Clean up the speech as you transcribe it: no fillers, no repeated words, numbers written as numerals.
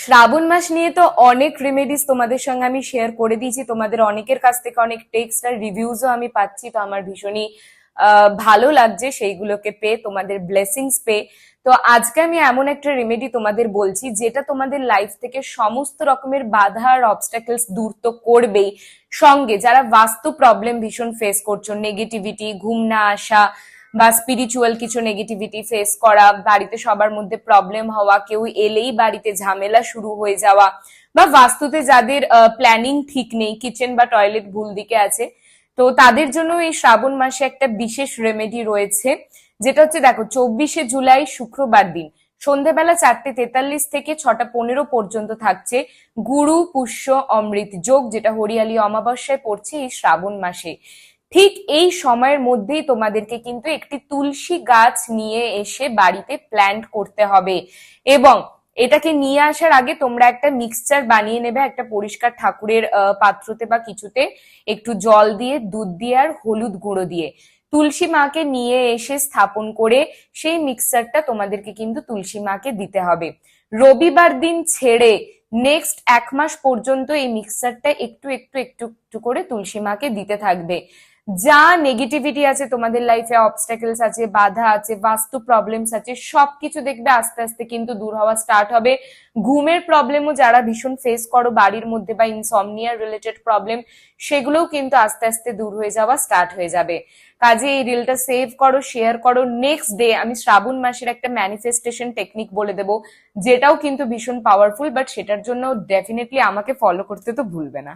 শ্রাবণ মাস নিয়ে তো অনেক রেমেডিস তোমাদের সঙ্গে আমি শেয়ার করে দিয়েছি, তোমাদের অনেকের কাছ থেকে অনেক টেক্সট আর রিভিউজও আমি পাচ্ছি, তো আমার ভীষণই ভালো লাগছে সেইগুলোকে পেয়ে, তোমাদের ব্লেসিংস পেয়ে। তো আজকে আমি এমন একটা রেমেডি তোমাদের বলছি যেটা তোমাদের লাইফ থেকে সমস্ত রকমের বাধা আর অবস্টাকেলস দূর তো করবেই, সঙ্গে যারা বাস্তু প্রবলেম ভীষণ ফেস করছো, নেগেটিভিটি, ঘুম না আসা বা স্পিরিচুয়াল কিছু নেগেটিভিটি ফেস করা, বাড়িতে সবার মধ্যে প্রবলেম হওয়া, কেউ এলেই বাড়িতে ঝামেলা শুরু হয়ে যাওয়া, বা বাস্তুতে যাদের প্ল্যানিং ঠিক নেই, কিচেন বা টয়লেট ভুল দিকে আছে, তো তাদের জন্য এই শ্রাবণ মাসে একটা বিশেষ রেমেডি রয়েছে। যেটা হচ্ছে, দেখো, 24শে জুলাই শুক্রবার দিন সন্ধেবেলা 4:43 থেকে 6:15 পর্যন্ত থাকছে গুরু পুষ্য অমৃত যোগ, যেটা হরিয়ালি অমাবস্যায় পড়ছে এই শ্রাবণ মাসে। ঠিক এই সময়ের মধ্যেই তোমাদেরকে কিন্তু একটি তুলসী গাছ নিয়ে এসে বাড়িতে প্ল্যান্ট করতে হবে, এবং এটাকে নিয়ে আসার আগে তোমরা একটা মিক্সচার বানিয়ে নেবে একটা পরিষ্কার ঠাকুরের পাত্রতে বা কিছুতে, একটু জল দিয়ে, দুধ দিয়ে আর হলুদ গুঁড়ো দিয়ে তুলসী মাকে নিয়ে এসে স্থাপন করে সেই মিক্সচারটা তোমাদেরকে কিন্তু তুলসী মাকে দিতে হবে। রবিবার দিন ছেড়ে নেক্সট 1 মাস পর্যন্ত এই মিক্সচারটা একটু একটু একটু একটু করে তুলসী মাকে দিতে থাকবে। যা নেগেটিভিটি আছে তোমাদের লাইফে, অবস্টাকেলস আছে, বাধা আছে, বাস্তু প্রবলেমস আছে, সবকিছু দেখবে আস্তে আস্তে কিন্তু দূর হওয়া স্টার্ট হবে। ঘুমের প্রবলেমও যারা ভীষণ ফেস করো বাড়ির মধ্যে, বা ইনসমনিয়া রিলেটেড প্রবলেম, সেগুলোও কিন্তু আস্তে আস্তে দূর হয়ে যাওয়া স্টার্ট হয়ে যাবে। কাজে এই রিলটা সেভ করো, শেয়ার করো। নেক্সট ডে আমি শ্রাবণ মাসের একটা ম্যানিফেস্টেশন টেকনিক বলে দেবো, যেটাও কিন্তু ভীষণ পাওয়ারফুল, বাট সেটার জন্য ডেফিনেটলি আমাকে ফলো করতে তো ভুলবে না।